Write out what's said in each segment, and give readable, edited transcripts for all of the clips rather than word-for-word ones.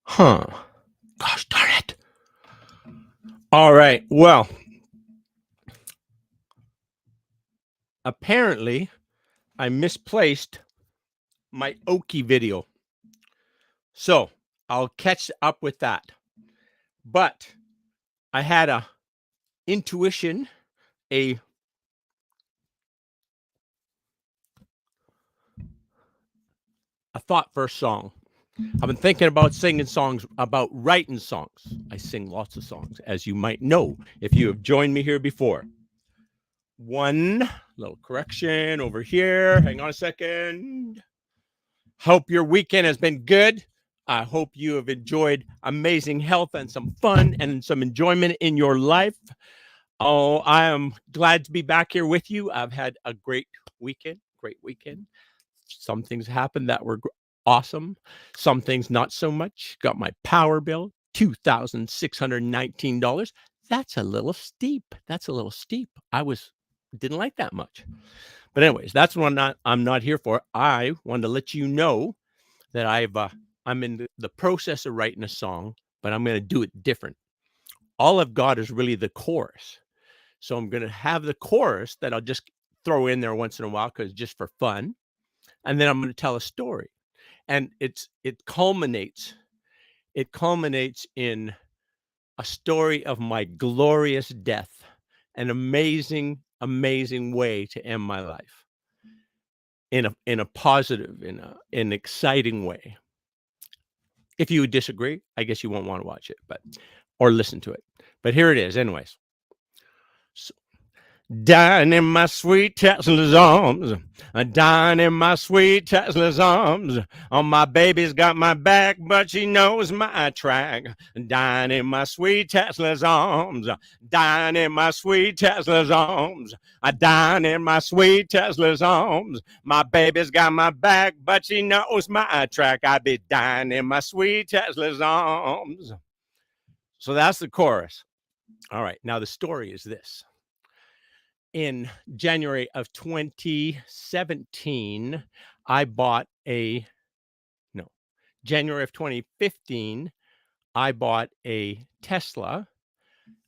Huh. Gosh darn it. All right. Well, apparently I misplaced my Oki video. So I'll catch up with that. But I had a intuition, a thought for a song. I've been thinking about singing songs, about writing songs. I sing lots of songs, as you might know if you have joined me here before. One little correction over here. Hang on a second. Hope your weekend has been good. I hope you have enjoyed amazing health and some fun and some enjoyment in your life. Oh, I am glad to be back here with you. I've had a great weekend. Some things happened that were awesome. Some things not so much. Got my power bill, $2,619. That's a little steep. I didn't like that much. But anyways, that's what I'm not here for. I wanted to let you know that I'm in the process of writing a song, but I'm going to do it different. All I've got is really the chorus. So I'm going to have the chorus that I'll just throw in there once in a while because just for fun. And then I'm going to tell a story. And it culminates in a story of my glorious death, an amazing way to end my life in a positive, in an exciting way. If you disagree, I guess you won't want to watch it, or listen to it. But here it is, anyways. So, dying in my sweet Tesla's arms, dying in my sweet Tesla's arms. Oh, my baby's got my back, but she knows my track. Dying in my sweet Tesla's arms, dying in my sweet Tesla's arms. Dying in my sweet Tesla's arms. My baby's got my back, but she knows my track. I be dying in my sweet Tesla's arms. So that's the chorus. All right, now the story is this. In January of 2017, January of 2015, I bought a Tesla,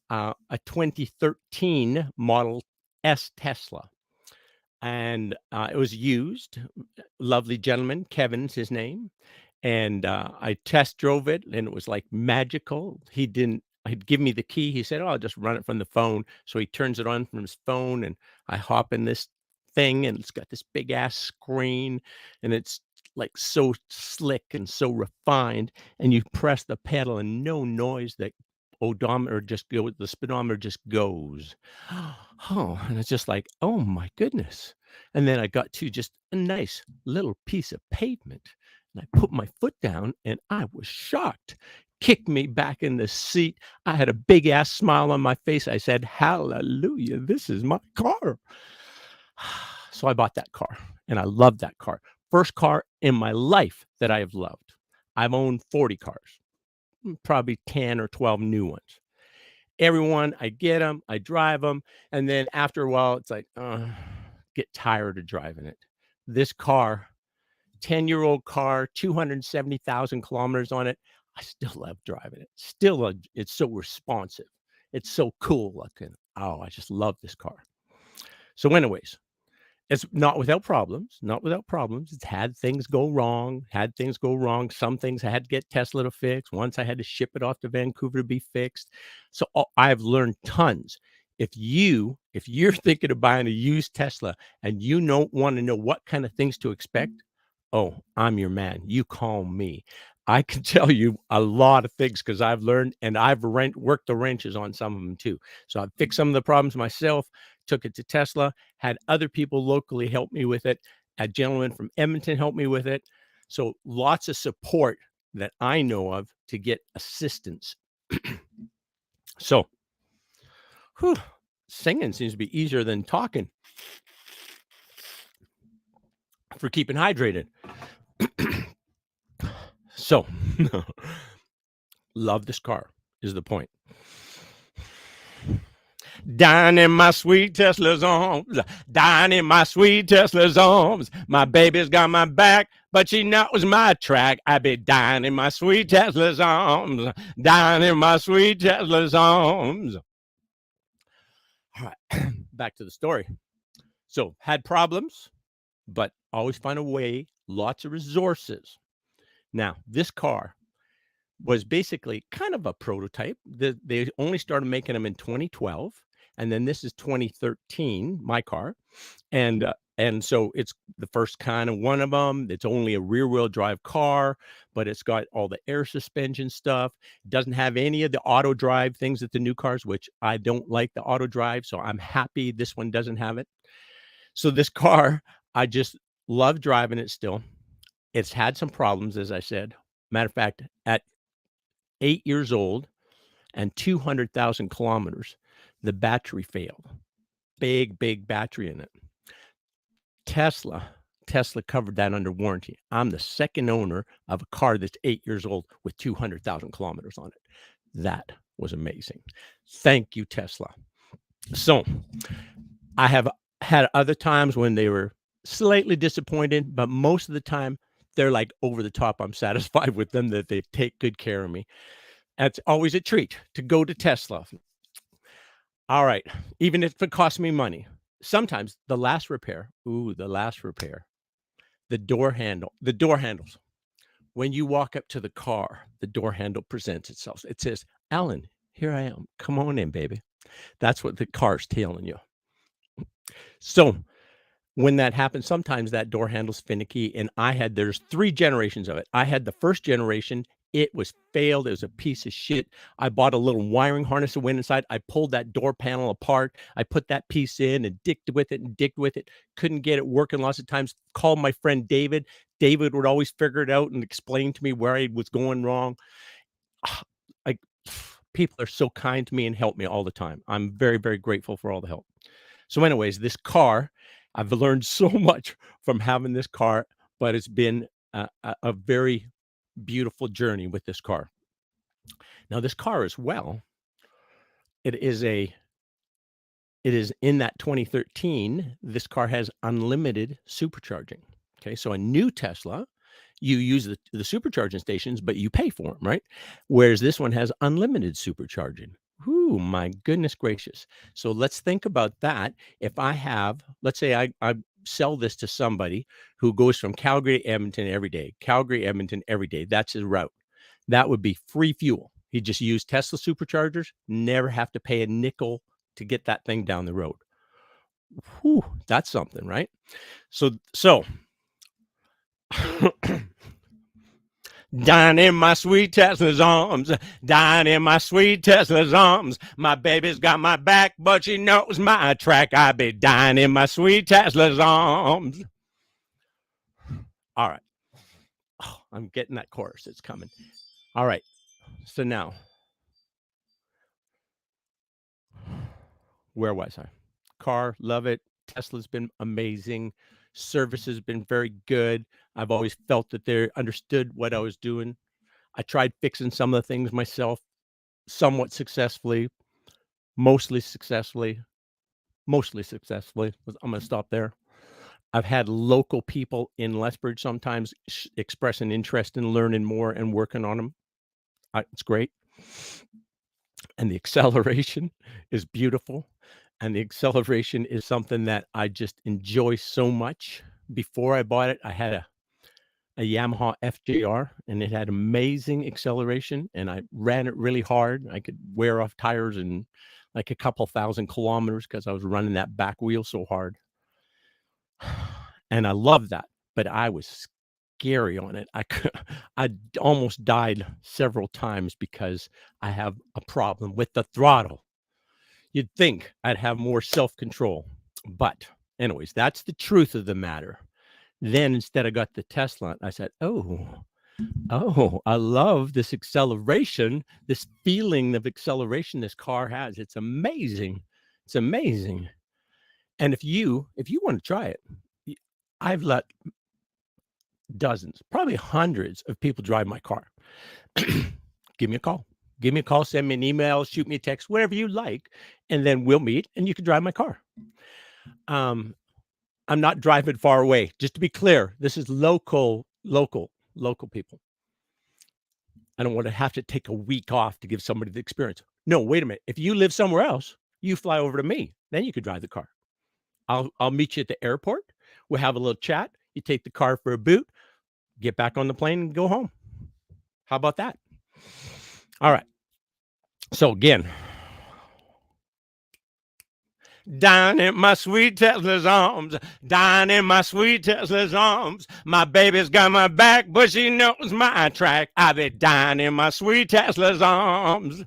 a 2013 Model S Tesla. And it was used. Lovely gentleman, Kevin's his name. And I test drove it, and it was like magical. He'd give me the key. He said, "Oh, I'll just run it from the phone." So he turns it on from his phone, and I hop in this thing, and it's got this big ass screen, and it's like so slick and so refined. And you press the pedal, and no noise. The speedometer just goes. Oh, and it's just like, oh my goodness. And then I got to just a nice little piece of pavement. And I put my foot down, and I was shocked. Kicked me back in the seat. I had a big ass smile on my face. I said, "Hallelujah, this is my car." So I bought that car, and I loved that car. First car in my life that I have loved. I've owned 40 cars, probably 10 or 12 new ones. Everyone, I get them, I drive them, and then after a while, it's like, get tired of driving it. This car, 10-year-old car, 270,000 kilometers on it. I still love driving it. It's so responsive. It's so cool looking. Oh, I just love this car. So anyways, it's not without problems. It's had things go wrong. Some things I had to get Tesla to fix. Once I had to ship it off to Vancouver to be fixed. So I've learned tons. If you're thinking of buying a used Tesla and you don't want to know what kind of things to expect, oh, I'm your man. You call me. I can tell you a lot of things because I've learned, and I've worked the wrenches on some of them too. So I've fixed some of the problems myself. took it to Tesla, had other people locally help me with it. A gentleman from Edmonton helped me with it. So lots of support that I know of to get assistance. So, whew, singing seems to be easier than talking for keeping hydrated. So, love this car is the point. Down in my sweet Tesla's arms, down in my sweet Tesla's arms. My baby's got my back, but she knows my track. I be down in my sweet Tesla's arms, down in my sweet Tesla's arms. All right, back to the story. So, had problems, but always find a way, lots of resources. Now, this car was basically kind of a prototype. They only started making them in 2012, and then this is 2013, my car, and so it's the first kind of one of them. It's only a rear-wheel drive car, but it's got all the air suspension stuff. It doesn't have any of the auto drive things that the new cars, which I don't like the auto drive, so I'm happy this one doesn't have it. So this car, I just love driving it still. It's had some problems, as I said. Matter of fact, at 8 years old and 200,000 kilometers, the battery failed. Big battery in it. Tesla covered that under warranty. I'm the second owner of a car that's 8 years old with 200,000 kilometers on it. That was amazing. Thank you, Tesla. So I have had other times when they were slightly disappointed, but most of the time they're like over the top. I'm satisfied with them that they take good care of me. That's always a treat to go to Tesla. All right, even if it costs me money. Sometimes the last repair, the door handles. When you walk up to the car, the door handle presents itself. It says, "Alan, here I am. Come on in, baby." That's what the car's telling you. So when that happens, sometimes that door handle's finicky, and there's 3 generations of it. I had the first generation. It was failed. It was a piece of shit. I bought a little wiring harness that went inside. I pulled that door panel apart. I put that piece in and digged with it. Couldn't get it working lots of times. Called my friend David. David would always figure it out and explain to me where I was going wrong. Like, people are so kind to me and help me all the time. I'm very, very grateful for all the help. So anyways, this car, I've learned so much from having this car, but it's been a very beautiful journey with this car. Now, this car as well, it is in that 2013, this car has unlimited supercharging. Okay, so a new Tesla, you use the supercharging stations, but you pay for them, right? Whereas this one has unlimited supercharging. Ooh, my goodness gracious. So let's think about that. If I have, let's say I sell this to somebody who goes from Calgary to Edmonton every day. Calgary, Edmonton every day. That's his route. That would be free fuel. He just use Tesla superchargers, never have to pay a nickel to get that thing down the road. Whew, that's something, right? So down in my sweet Tesla's arms, down in my sweet Tesla's arms. My baby's got my back, but she knows my track. I be down in my sweet Tesla's arms. All right. Oh, I'm getting that chorus. It's coming. All right. So now, where was I? Car, love it. Tesla's been amazing. Service has been very good. I've always felt that they understood what I was doing. I tried fixing some of the things myself, somewhat successfully, mostly successfully. I'm going to stop there. I've had local people in Lethbridge sometimes express an interest in learning more and working on them. It's great. And the acceleration is beautiful. And the acceleration is something that I just enjoy so much. Before I bought it, I had a Yamaha FJR, and it had amazing acceleration, and I ran it really hard. I could wear off tires in like a couple thousand kilometers because I was running that back wheel so hard. And I love that, but I was scary on it. I almost died several times because I have a problem with the throttle. You'd think I'd have more self-control. But anyways, that's the truth of the matter. Then instead I got the Tesla, I said, "Oh, I love this acceleration, this feeling of acceleration this car has. It's amazing. It's amazing." And if you wanna try it, y I've let dozens, probably hundreds of people drive my car. Give me a call. Give me a call, send me an email, shoot me a text, whatever you like, and then we'll meet and you can drive my car. Um, I'm not driving far away. Just to be clear, this is local people. I don't want to have to take a week off to give somebody the experience. No, wait a minute. If you live somewhere else, you fly over to me, then you could drive the car. I'll meet you at the airport. We'll have a little chat. You take the car for a boot, get back on the plane and go home. How about that? All right. So again, down in my sweet Tesla's arms, down in my sweet Tesla's arms. My baby's got my back, but she knows my track. I be down in my sweet Tesla's arms.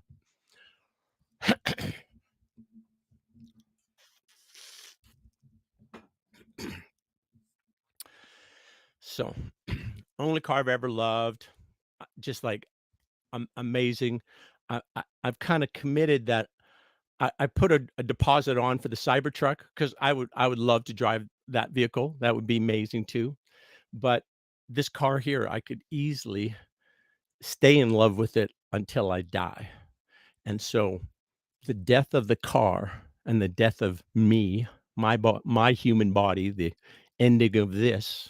So, only car I've ever loved, just like amazing. I've kind of committed that I put a deposit on for the Cybertruck because I would love to drive that vehicle. That would be amazing too. But this car here, I could easily stay in love with it until I die. And so the death of the car and the death of me, my human body, the ending of this,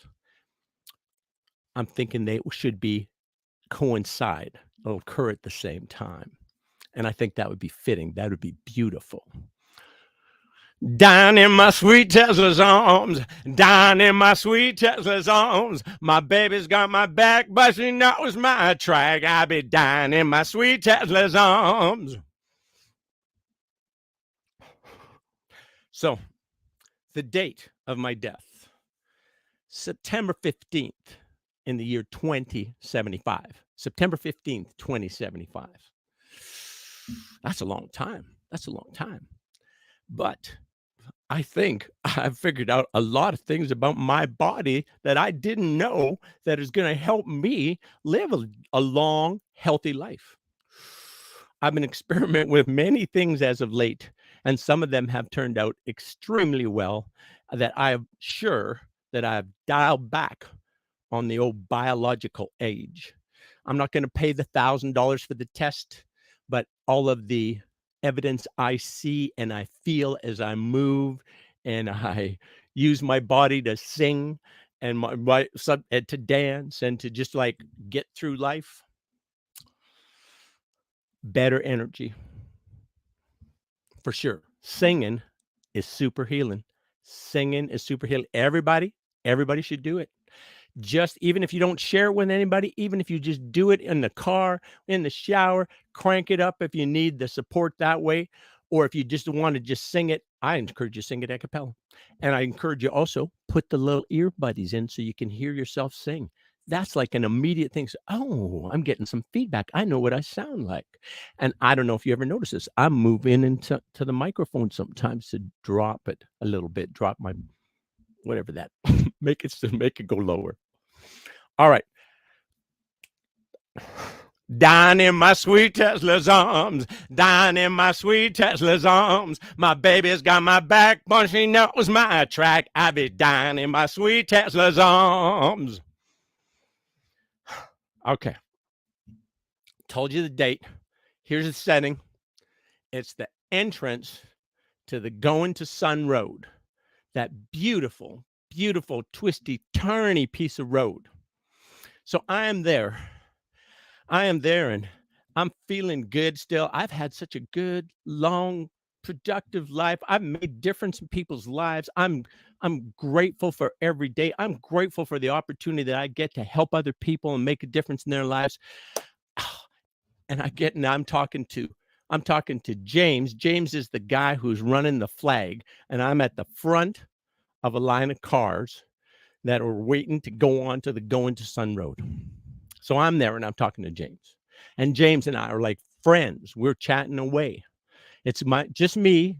I'm thinking they should be coincide or occur at the same time. And I think that would be fitting. That would be beautiful. Down in my sweet Tesla's arms, down in my sweet Tesla's arms. My baby's got my back, but she knows my track. I be down in my sweet Tesla's arms. So, the date of my death, September 15th in the year 2075. September 15th, 2075. That's a long time. That's a long time. But I think I've figured out a lot of things about my body that I didn't know that is going to help me live a long, healthy life. I've been experimenting with many things as of late, and some of them have turned out extremely well that I'm sure that I've dialed back on the old biological age. I'm not going to pay the $1,000 for the test, but all of the evidence I see and I feel as I move and I use my body to sing and and to dance and to just like get through life, better energy for sure. Singing is super healing. Singing is super healing. Everybody should do it. Just even if you don't share it with anybody, even if you just do it in the car, in the shower, crank it up if you need the support that way, or if you just want to just sing it, I encourage you to sing it a cappella. And I encourage you also put the little earbuds in so you can hear yourself sing. That's like an immediate thing. So, oh, I'm getting some feedback. I know what I sound like. And I don't know if you ever notice this. I'm moving into the microphone sometimes to drop it a little bit, drop my whatever that make it go lower. All right. Down in my sweet Tesla's arms, down in my sweet Tesla's arms. My baby's got my back, but she knows my track. I be down in my sweet Tesla's arms. Okay. Told you the date. Here's the setting. It's the entrance to the Going to Sun Road. That beautiful, beautiful, twisty, turny piece of road. So I am there, and I'm feeling good still. I've had such a good, long, productive life. I've made difference in people's lives. I'm grateful for every day. I'm grateful for the opportunity that I get to help other people and make a difference in their lives. And I'm talking to James. James is the guy who's running the flag, and I'm at the front of a line of cars that are waiting to go on to the Going to Sun Road. So I'm there and I'm talking to James. And James and I are like friends. We're chatting away. It's just me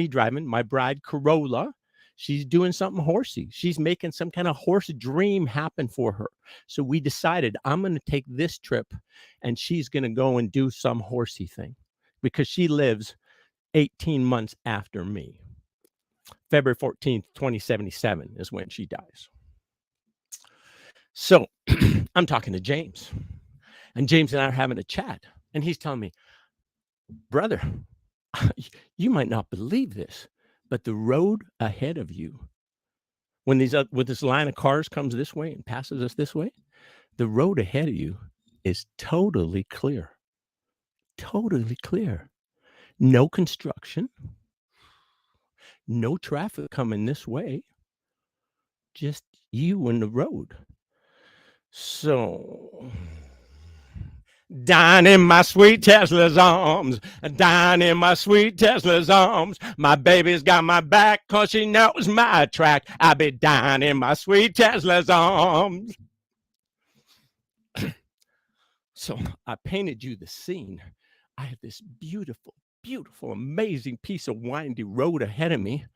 driving. My bride, Corolla, she's doing something horsey. She's making some kind of horse dream happen for her. So we decided I'm going to take this trip and she's going to go and do some horsey thing because she lives 18 months after me. February 14th, 2077 is when she dies. So I'm talking to James, and James and I are having a chat, and he's telling me, brother, you might not believe this, but the road ahead of you, when with this line of cars comes this way and passes us this way, the road ahead of you is totally clear. Totally clear. No construction, no traffic coming this way, just you and the road. So, down in my sweet Tesla's arms, down in my sweet Tesla's arms, my baby's got my back 'cause she knows my track. I'll be down in my sweet Tesla's arms. So I painted you the scene. I have this beautiful, beautiful, amazing piece of windy road ahead of me.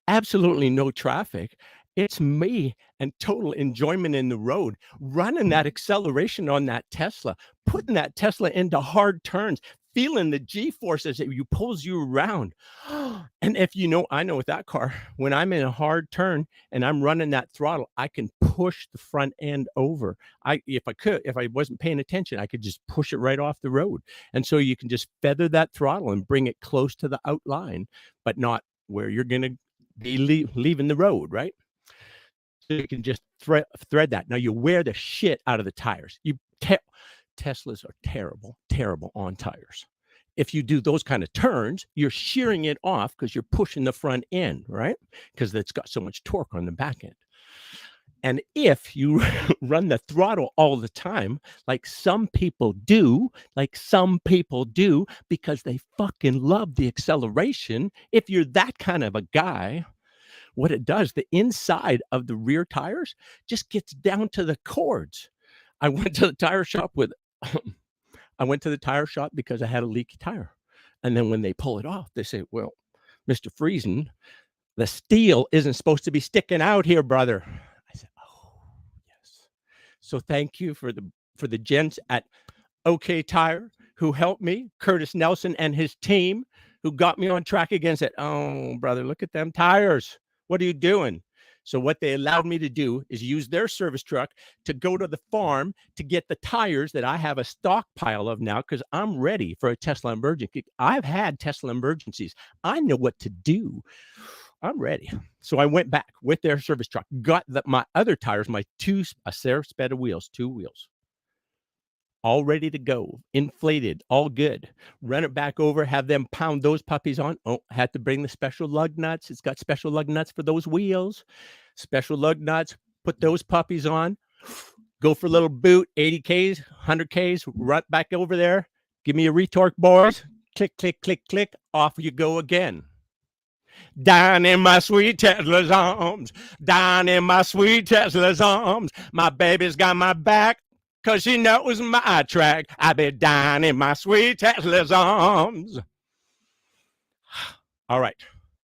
Absolutely no traffic. It's me and total enjoyment in the road, running that acceleration on that Tesla, putting that Tesla into hard turns, feeling the G-forces that you pulls you around. And if you know, I know with that car, when I'm in a hard turn and I'm running that throttle, I can push the front end over. If I wasn't paying attention, I could just push it right off the road. And so you can just feather that throttle and bring it close to the outline, but not where you're going to be leaving the road, right? So you can just thread that. Now you wear the shit out of the tires. Teslas are terrible, terrible on tires. If you do those kind of turns, you're shearing it off because you're pushing the front end, right? Because it's got so much torque on the back end. And if you run the throttle all the time, like some people do, because they fucking love the acceleration, if you're that kind of a guy, what it does, the inside of the rear tires just gets down to the cords. I went to the tire shop because I had a leaky tire. And then when they pull it off, they say, well, Mr. Friesen, the steel isn't supposed to be sticking out here, brother. I said, oh, yes. So thank you for the gents at OK Tire who helped me, Curtis Nelson and his team who got me on track against it. Oh, brother, look at them tires. What are you doing? So what they allowed me to do is use their service truck to go to the farm to get the tires that I have a stockpile of now because I'm ready for a Tesla emergency. I've had Tesla emergencies. I know what to do. I'm ready. So I went back with their service truck, got my other tires, a Sarah's bed of wheels, 2 wheels, all ready to go, inflated, all good. Run it back over, have them pound those puppies on. Oh, had to bring the special lug nuts. It's got special lug nuts for those wheels. Special lug nuts, put those puppies on. Go for a little boot, 80 Ks, 100 Ks, run back over there. Give me a retorque, boys. Click, click, click, click. Off you go again. Down in my sweet Tesla's arms. Down in my sweet Tesla's arms. My baby's got my back. 'Cause she knows my track. I be down in my sweet Tesla's arms. All right.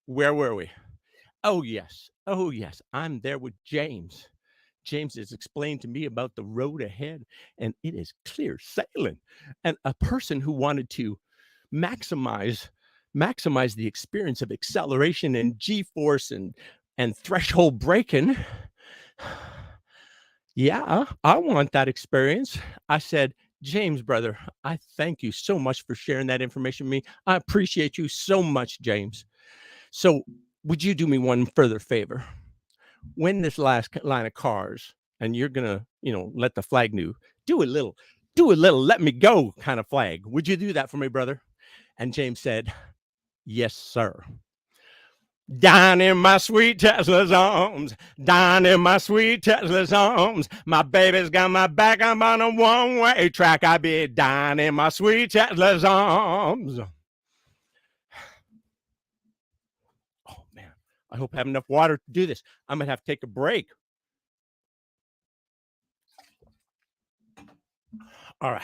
Where were we? Oh, yes. Oh, yes. I'm there with James. James has explained to me about the road ahead, and it is clear sailing. And a person who wanted to maximize the experience of acceleration and G-force and threshold braking. Yeah, I want that experience. I said, James, brother, I thank you so much for sharing that information with me. I appreciate you so much, James. So, would you do me one further favor? When this last line of cars, and you're gonna, let the flag do a little, let me go kind of flag. Would you do that for me, brother? And James said, yes, sir. Down in my sweet Tesla's arms, down in my sweet Tesla's arms. My baby's got my back. I'm on a one-way track. I be down in my sweet Tesla's arms. Oh, man. I hope I have enough water to do this. I'm going to have to take a break. All right.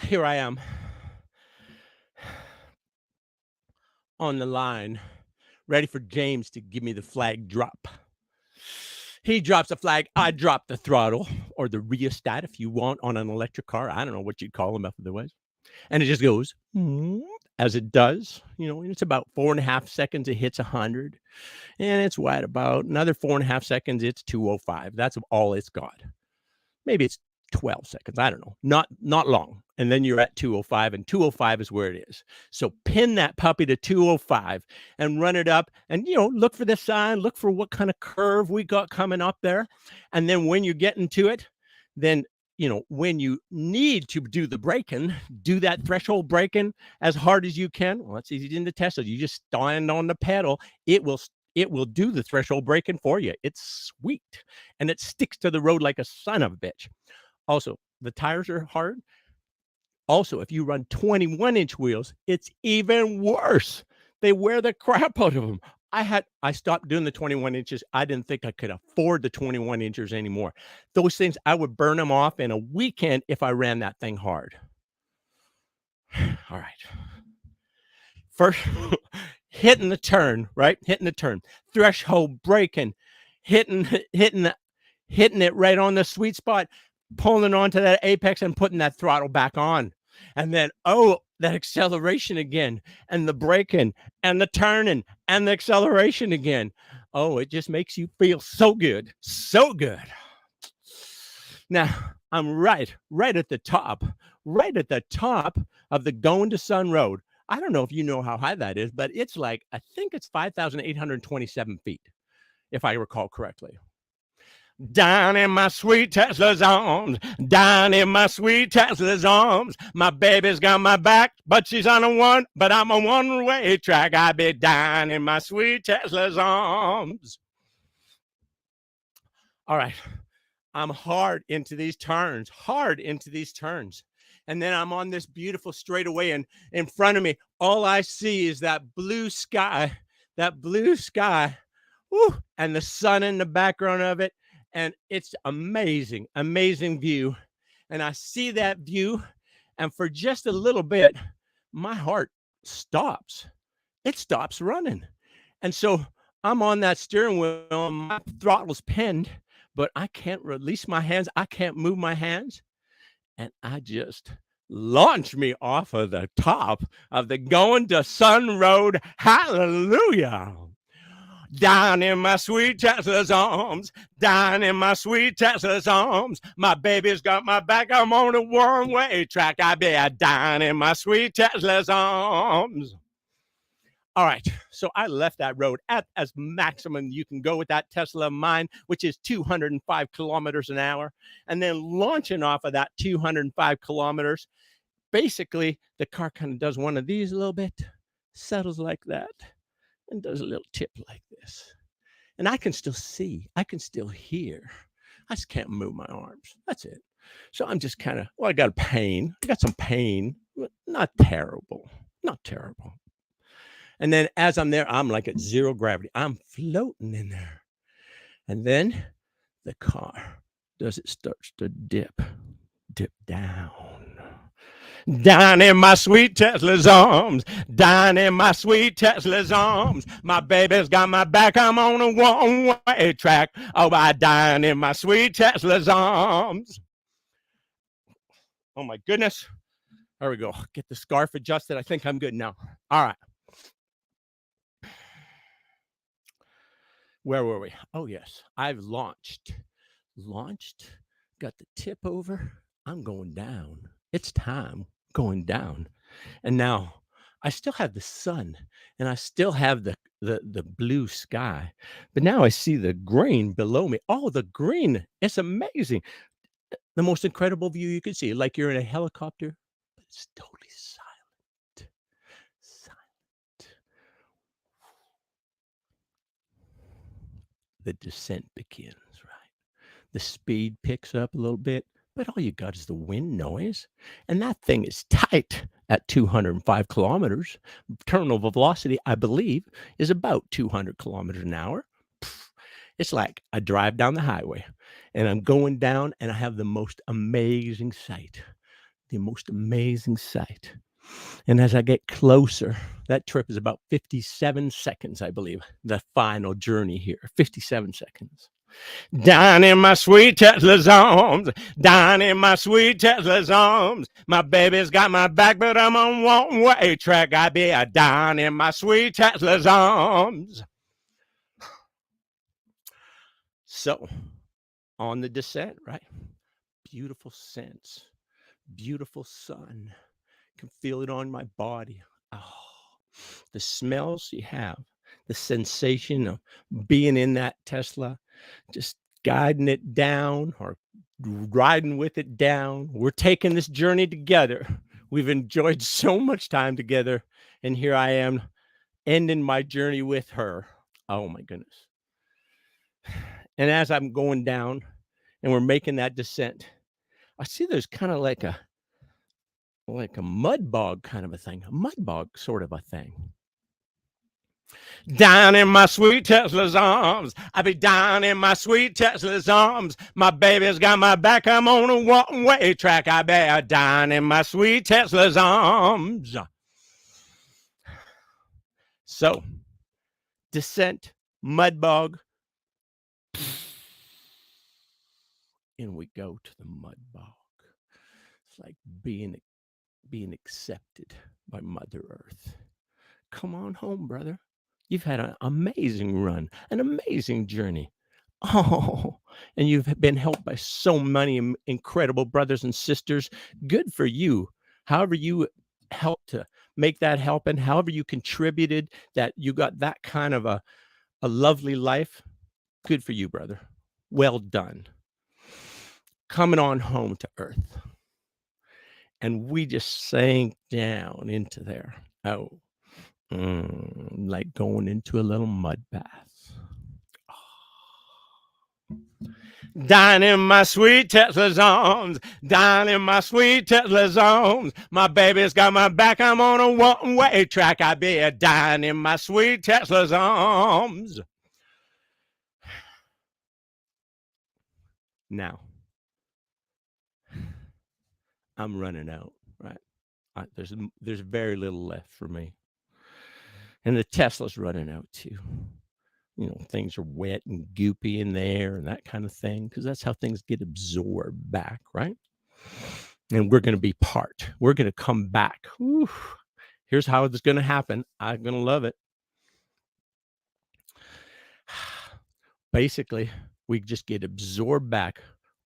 Here I am. on the line, ready for James to give me the flag drop. He drops the flag, I drop the throttle or the rheostat if you want on an electric car. I don't know what you'd call them otherwise. And it just goes as it does. It's about 4.5 seconds, it hits 100. And it's what, about another 4.5 seconds, it's 205. That's all it's got. Maybe it's 12 seconds. I don't know. Not long. And then you're at 205, and 205 is where it is. So pin that puppy to 205 and run it up and, look for the sign, look for what kind of curve we got coming up there. And then when you're getting to it, then, when you need to do the braking, do that threshold braking as hard as you can. Well, that's easy in the Tesla. You just stand on the pedal. It will do the threshold braking for you. It's sweet. And it sticks to the road like a son of a bitch. Also, the tires are hard. Also, if you run 21-inch wheels, it's even worse. They wear the crap out of them. I stopped doing the 21 inches. I didn't think I could afford the 21 inches anymore. Those things, I would burn them off in a weekend if I ran that thing hard. All right. First, hitting the turn, right? Hitting the turn. Threshold braking. Hitting it right on the sweet spot. Pulling onto that apex and putting that throttle back on. And then, that acceleration again, and the braking, and the turning, and the acceleration again. Oh, it just makes you feel so good. So good. Now, I'm right at the top of the Going to Sun Road. I don't know if you know how high that is, but it's like, I think it's 5,827 feet, if I recall correctly. Down in my sweet Tesla's arms, down in my sweet Tesla's arms. My baby's got my back, but she's on but I'm a one-way track. I be down in my sweet Tesla's arms. All right, I'm hard into these turns. And then I'm on this beautiful straightaway, and in front of me, all I see is that blue sky, woo, and the sun in the background of it. And it's amazing view. And I see that view, and for just a little bit, my heart stops. It stops running. And so I'm on that steering wheel, my throttle's pinned, but I can't release my hands. I can't move my hands. And I just launch me off of the top of the Going to Sun Road. Hallelujah. Down in my sweet Tesla's arms, down in my sweet Tesla's arms. My baby's got my back, I'm on a one-way track. I be down in my sweet Tesla's arms. All right, so I left that road at as maximum you can go with that Tesla of mine, which is 205 kilometers an hour. And then launching off of that 205 kilometers, basically the car kind of does one of these a little bit, settles like that, and does a little tip like this. And I can still see, I can still hear. I just can't move my arms. That's it. So I'm just kind of, I got some pain, but not terrible. And then as I'm there, I'm like at zero gravity. I'm floating in there. And then the car starts to dip down. Down in my sweet Tesla's arms, down in my sweet Tesla's arms. My baby's got my back, I'm on a one-way track. Oh, I down in my sweet Tesla's arms. Oh my goodness. There we go. Get the scarf adjusted. I think I'm good now. All right. Where were we? Oh, yes. I've launched, got the tip over. I'm going down. It's time going down. And now I still have the sun and I still have the blue sky. But now I see the green below me. Oh, the green. It's amazing. The most incredible view you could see, like you're in a helicopter, but it's totally silent. The descent begins, right? The speed picks up a little bit, but all you got is the wind noise. And that thing is tight at 205 kilometers. Terminal velocity, I believe, is about 200 kilometers an hour. It's like I drive down the highway and I'm going down and I have the most amazing sight. And as I get closer, that trip is about 57 seconds, I believe, the final journey here, 57 seconds. Down in my sweet Tesla's arms, down in my sweet Tesla's arms. My baby's got my back, but I'm on one-way track. I be a down in my sweet Tesla's arms. So, on the descent, right? Beautiful scents, beautiful sun. Can feel it on my body. Oh, the smells you have, the sensation of being in that Tesla, just guiding it down or riding with it down. We're taking this journey together. We've enjoyed so much time together. And here I am ending my journey with her. Oh my goodness. And as I'm going down and we're making that descent, I see there's kind of like a mud bog kind of a thing, a mud bog sort of a thing. Down in my sweet Tesla's arms, I be down in my sweet Tesla's arms. My baby's got my back, I'm on a one-way track. I be down in my sweet Tesla's arms. So, descent, mud bog, and we go to the mud bog. It's like being accepted by Mother Earth. Come on home, brother. You've had an amazing run, an amazing journey. Oh, and you've been helped by so many incredible brothers and sisters. Good for you. However you helped to make that happen, however you contributed that you got that kind of a lovely life. Good for you, brother. Well done. Coming on home to Earth. And we just sank down into there. Oh, like going into a little mud bath. Down in my sweet Tesla's arms, down in my sweet Tesla's arms. My baby's got my back, I'm on a one-way track. I be down in my sweet Tesla's arms. Now, I'm running out, right? There's very little left for me. And the Tesla's running out too. You know, things are wet and goopy in there and that kind of thing, because that's how things get absorbed back, right? And we're going to be part. We're going to come back. Whew. Here's how it's going to happen. I'm going to love it. Basically, we just get absorbed back.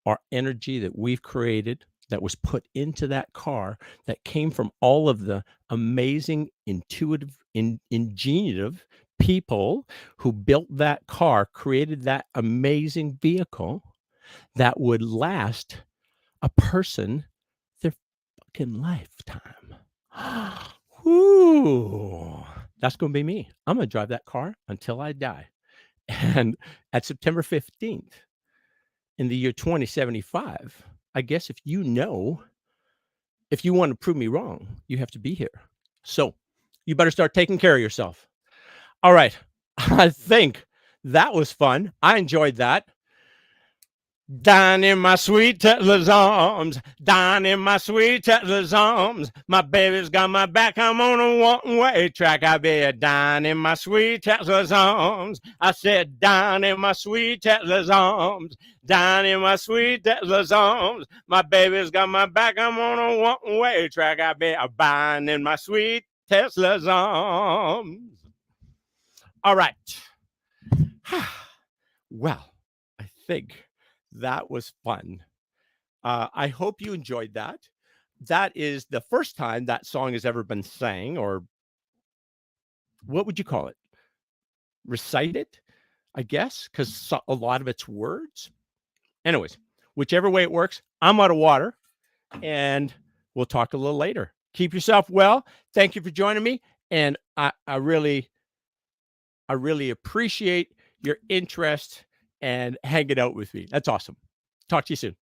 Our energy that we've created, that was put into that car, that came from all of the amazing, intuitive, ingenious people who built that car, created that amazing vehicle that would last a person their fucking lifetime. Whoo, that's going to be me. I'm going to drive that car until I die. And at September 15th, in the year 2075, I guess if you want to prove me wrong, you have to be here. So you better start taking care of yourself. All right. I think that was fun. I enjoyed that. Down in my sweet Tesla's arms, down in my sweet Tesla's arms. My baby's got my back, I'm on a one-way track. I be down in my sweet Tesla's arms. I said down in my sweet Tesla's arms, down in my sweet Tesla's arms. My baby's got my back, I'm on a one-way track. I be down in my sweet Tesla's arms. All right. Well, I think that was fun. I hope you enjoyed that. That is the first time that song has ever been sang, or what would you call it? Recited, I guess, because a lot of it's words. Anyways, whichever way it works, I'm out of water, and we'll talk a little later. Keep yourself well. Thank you for joining me, and I really appreciate your interest and hanging out with me. That's awesome. Talk to you soon.